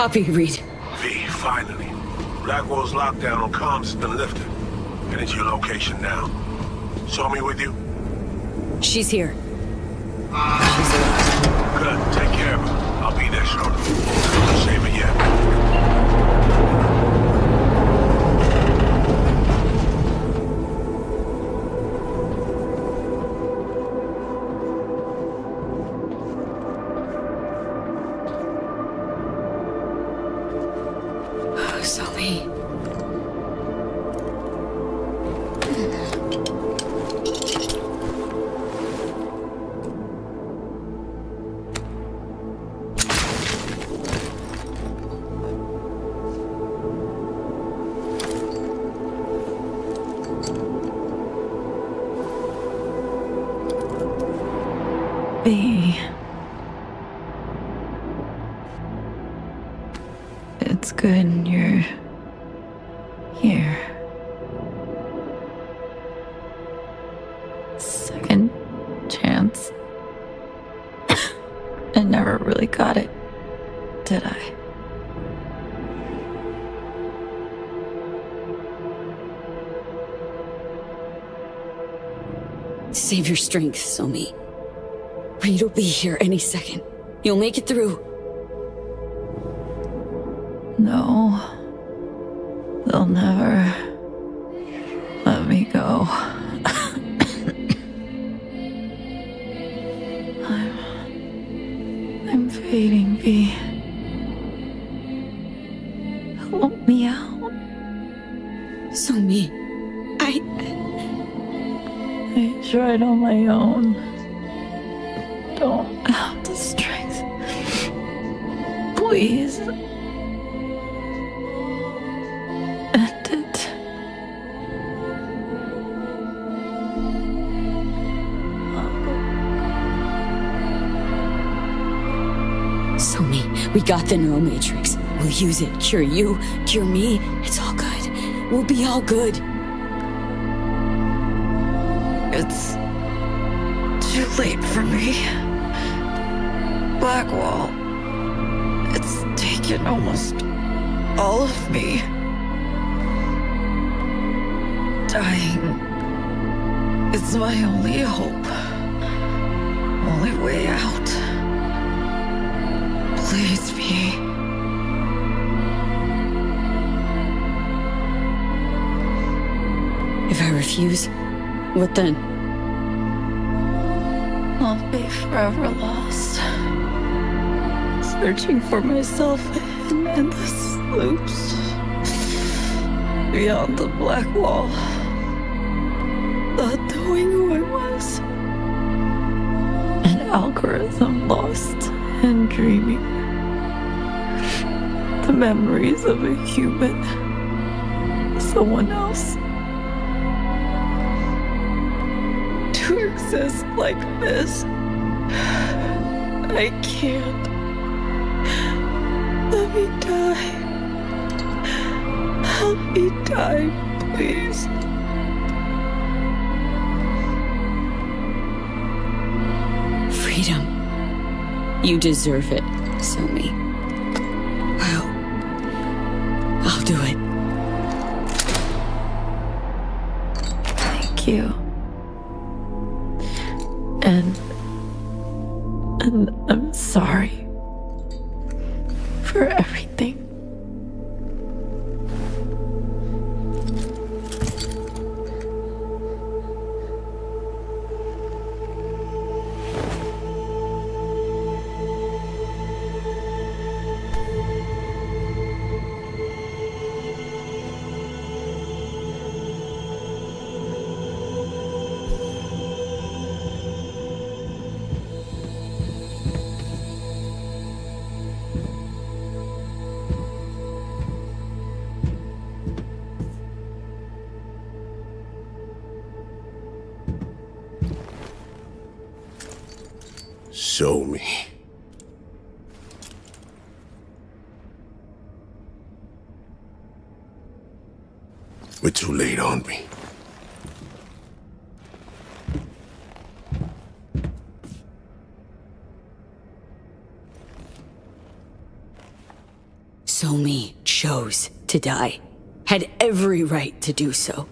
Copy, Reed. V, finally. Blackwall's lockdown on comms has been lifted. Heading to your location now. Saw me with you? She's here. She's alive. Good. Take care of her. I'll be there shortly. Don't save her yet. Zoe. It's good you're here. Second chance. I never really got it, did I? Save your strength, Somi. Reed will be here any second. You'll make it through. No. They'll never let me go. I'm fading, V. Help me out. Somi, I tried on my own. Don't have the strength. Please. End it. Somi, we got the neuromatrix. We'll use it. Cure you, cure me. It's all good. We'll be all good. It's too late for me. Blackwall. It's taken almost all of me. Dying is my only hope. Only way out. Please be. If I refuse, what then? I'll be forever lost. Searching for myself in endless loops. Beyond the black wall. Not knowing who I was. An algorithm lost and dreaming. The memories of a human. Someone else. To exist like this, I can't. Let me die. Help me die, please. Freedom. You deserve it, Somi. I'll do it. Thank you. And I'm sorry for everything. Show me. We're too late, aren't we? Somi chose to die. Had every right to do so.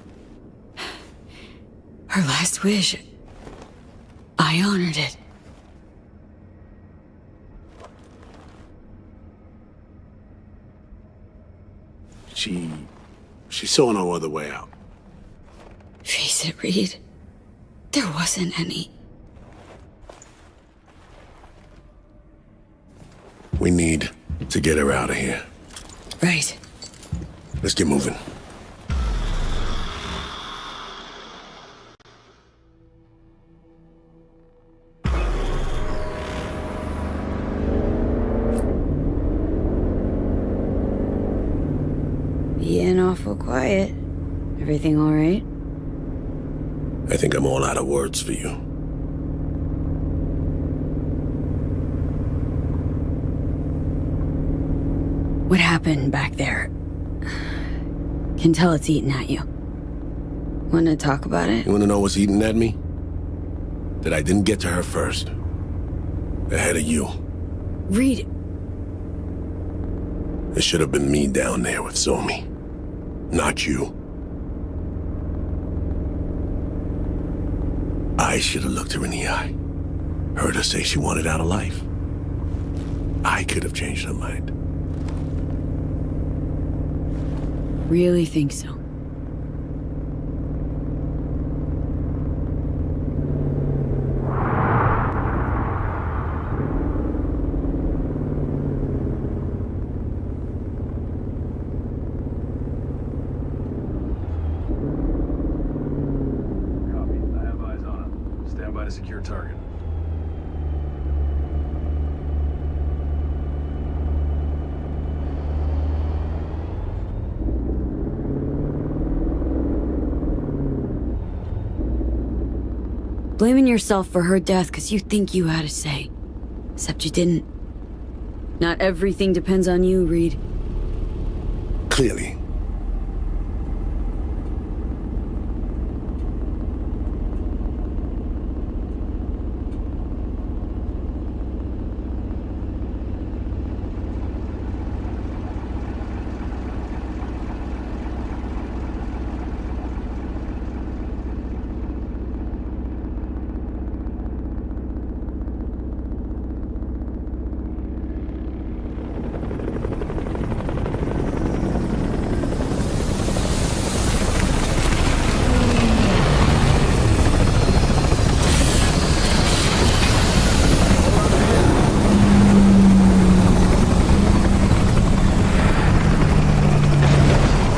Her last wish. I honored it. She saw no other way out. Face it, Reed. There wasn't any. We need to get her out of here. Right. Let's get moving. Being awful quiet. Everything all right? I think I'm all out of words for you. What happened back there? Can tell it's eating at you. Wanna talk about it? You wanna know what's eating at me? That I didn't get to her first. Ahead of you. Reed. It should have been me down there with Somi. Not you. I should have looked her in the eye. Heard her say she wanted out of life. I could have changed her mind. Really think so? Copy. I have eyes on him. Stand by to secure target. Blaming yourself for her death because you think you had a say. Except you didn't. Not everything depends on you, Reed. Clearly.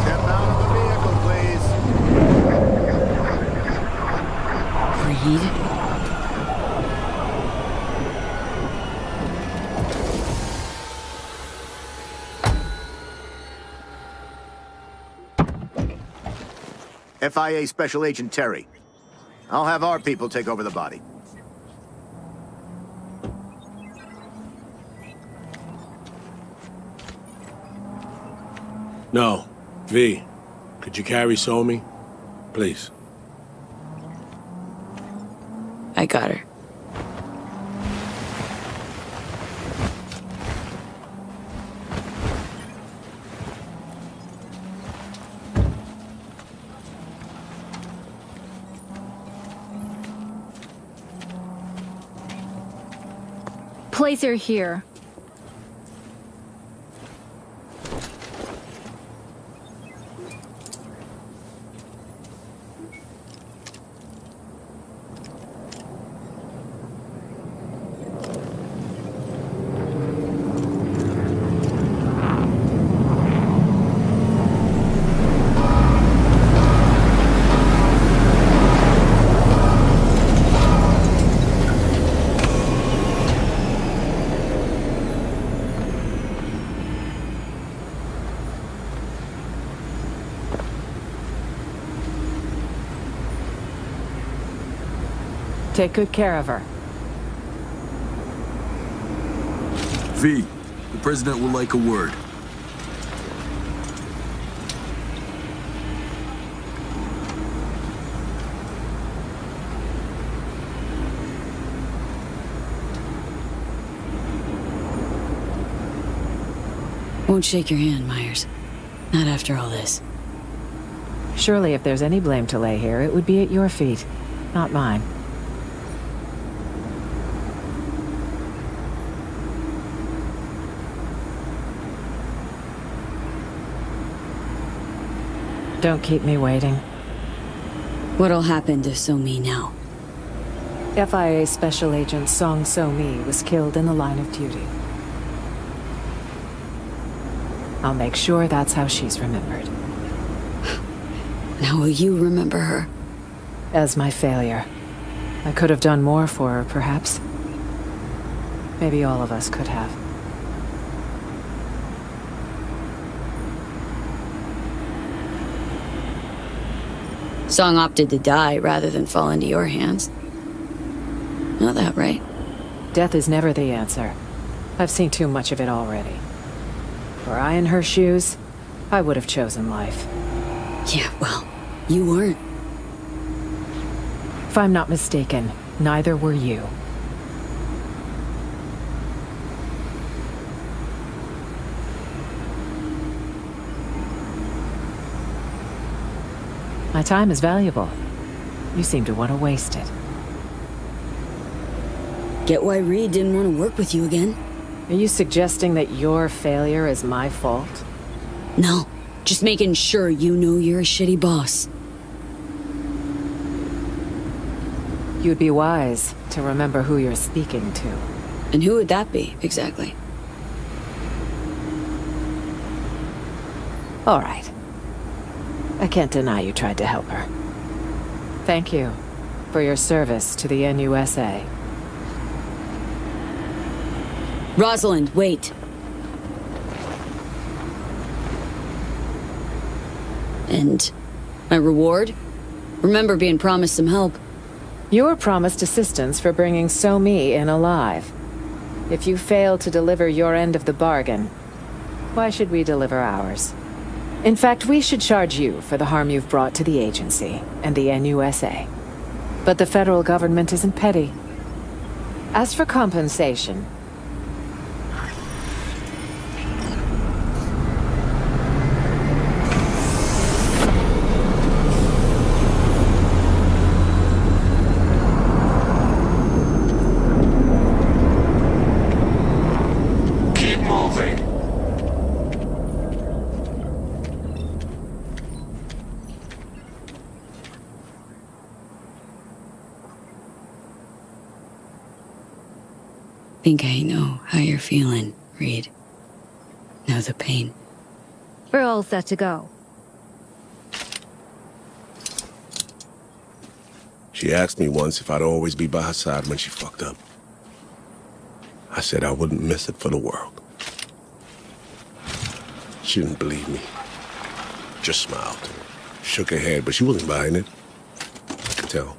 Step out of the vehicle, please. Reed? FIA Special Agent Terry. I'll have our people take over the body. No. V, could you carry Somi? Please. I got her. Place her here. Take good care of her. V, the President will like a word. Won't shake your hand, Myers. Not after all this. Surely if there's any blame to lay here, it would be at your feet, not mine. Don't keep me waiting. What'll happen to So-Mi now? FIA Special Agent Song So-Mi was killed in the line of duty. I'll make sure that's how she's remembered. Now will you remember her? As my failure. I could have done more for her, perhaps. Maybe all of us could have. Song opted to die rather than fall into your hands. Not that right? Death is never the answer. I've seen too much of it already. Were I in her shoes, I would have chosen life. Yeah, well, you weren't. If I'm not mistaken, neither were you. My time is valuable. You seem to want to waste it. Get why Reed didn't want to work with you again? Are you suggesting that your failure is my fault? No, just making sure you know you're a shitty boss. You'd be wise to remember who you're speaking to. And who would that be, exactly? All right. I can't deny you tried to help her. Thank you for your service to the NUSA. Rosalind, wait. And my reward? Remember being promised some help. You were promised assistance for bringing So-Mi in alive. If you fail to deliver your end of the bargain, why should we deliver ours? In fact, we should charge you for the harm you've brought to the agency and the NUSA. But the federal government isn't petty. As for compensation, Keep moving. Think I know how you're feeling, Reed. Know the pain. We're all set to go. She asked me once if I'd always be by her side when she fucked up. I said I wouldn't miss it for the world. She didn't believe me. Just smiled. Shook her head, but she wasn't buying it. I could tell.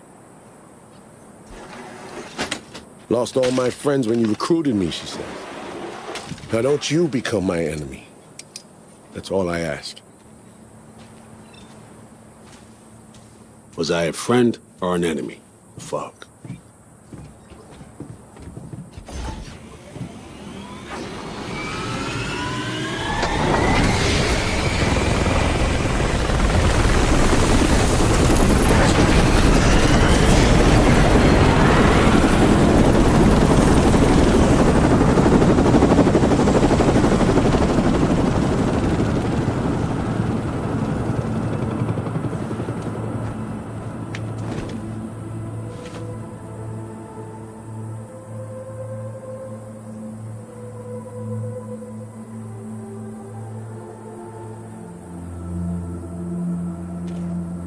Lost all my friends when you recruited me, she said. Now don't you become my enemy. That's all I ask. Was I a friend or an enemy? Fuck.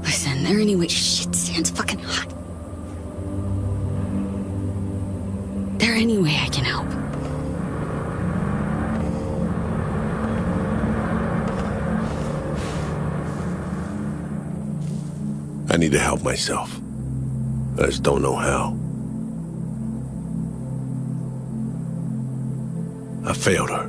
Listen, there anyway. Shit, Stan's fucking hot. There any way I can help? I need to help myself. I just don't know how. I failed her.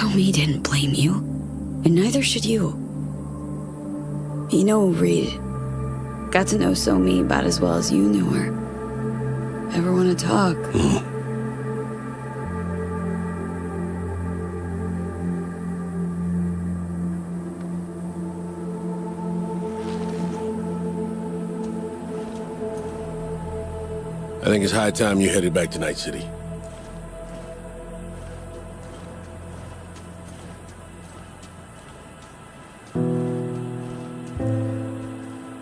So Me didn't blame you, and neither should you. You know, Reed, got to know So Me about as well as you knew her. Ever want to talk? I think it's high time you headed back to Night City.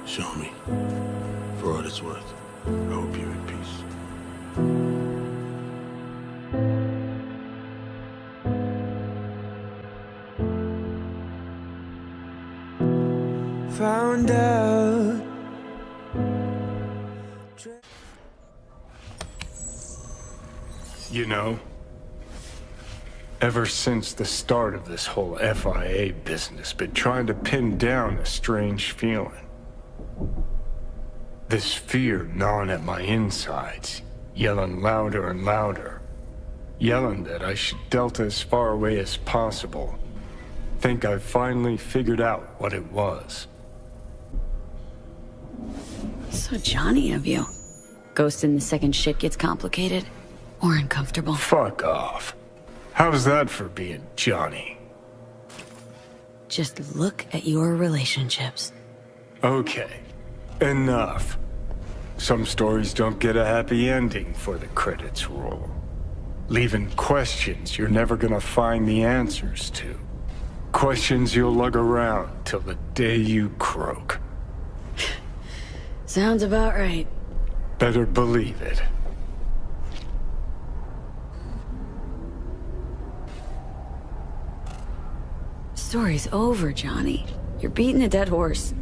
Show me. For what it's worth, I hope you're at peace. Found out. You know, ever since the start of this whole FIA business, been trying to pin down a strange feeling. This fear gnawing at my insides, yelling louder and louder. Yelling that I should delta as far away as possible. Think I've finally figured out what it was. So Johnny of you. Ghosting the second shit gets complicated or uncomfortable. Fuck off. How's that for being Johnny? Just look at your relationships. Okay, enough. Some stories don't get a happy ending for the credits roll. Leaving questions you're never gonna find the answers to. Questions you'll lug around till the day you croak. Sounds about right. Better believe it. Story's over, Johnny. You're beating a dead horse.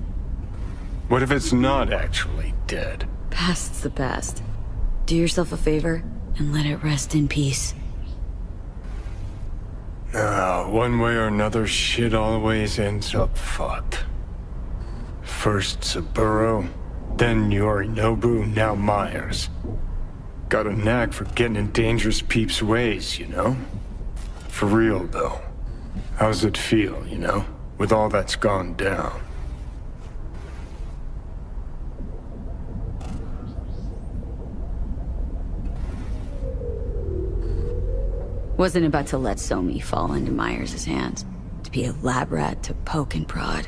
What if it's not actually dead? Past's the past. Do yourself a favor and let it rest in peace. No, one way or another, shit always ends up fucked. First Saburo, then Yorinobu, now Myers. Got a knack for getting in dangerous peeps' ways, you know? For real, though. How's it feel, you know, with all that's gone down? Wasn't about to let Somi fall into Myers' hands. To be a lab rat to poke and prod.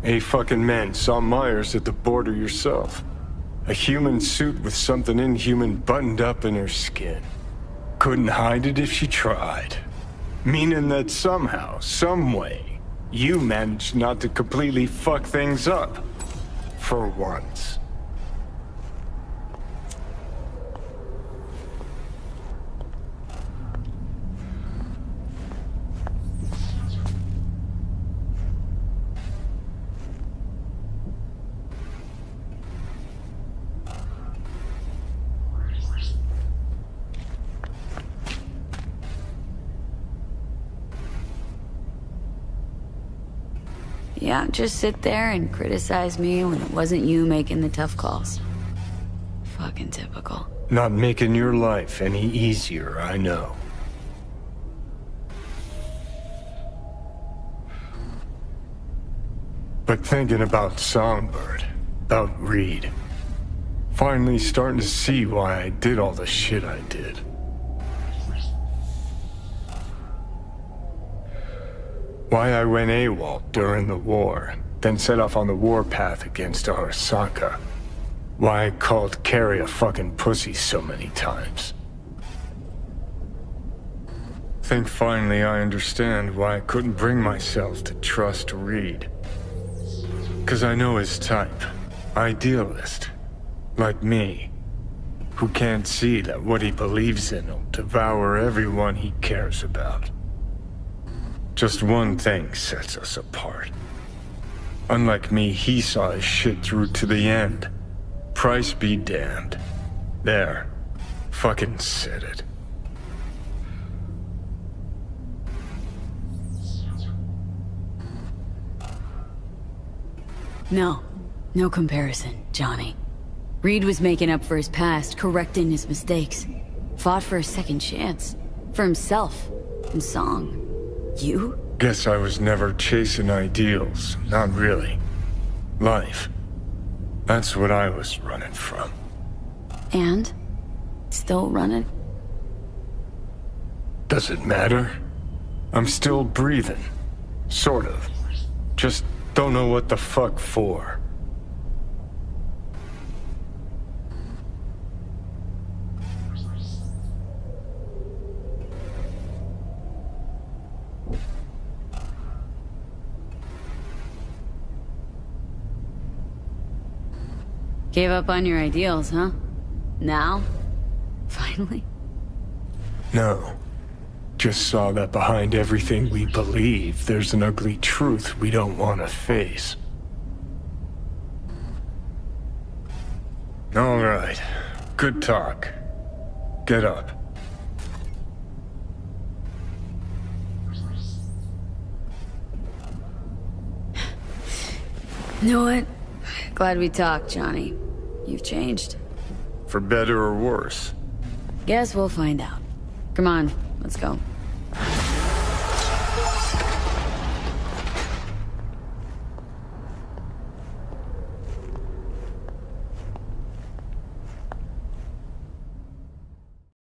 Hey, fucking man, saw Myers at the border yourself. A human suit with something inhuman buttoned up in her skin. Couldn't hide it if she tried. Meaning that somehow, some way, you managed not to completely fuck things up. For once. Yeah, just sit there and criticize me when it wasn't you making the tough calls. Fucking typical. Not making your life any easier, I know. But thinking about Songbird, about Reed, finally starting to see why I did all the shit I did. Why I went AWOL during the war, then set off on the warpath against Arasaka. Why I called Carrie a fucking pussy so many times. Think finally I understand why I couldn't bring myself to trust Reed. 'Cause I know his type. Idealist. Like me. Who can't see that what he believes in will devour everyone he cares about. Just one thing sets us apart. Unlike me, he saw his shit through to the end. Price be damned. There. Fucking said it. No. No comparison, Johnny. Reed was making up for his past, correcting his mistakes. Fought for a second chance. For himself. And Song. You? Guess I was never chasing ideals. Not really. Life. That's what I was running from. And? Still running? Does it matter? I'm still breathing. Sort of. Just don't know what the fuck for. Gave up on your ideals, huh? Now? Finally? No. Just saw that behind everything we believe, there's an ugly truth we don't want to face. All right. Good talk. Get up. You know what? Glad we talked, Johnny. You've changed. For better or worse? Guess we'll find out. Come on, let's go.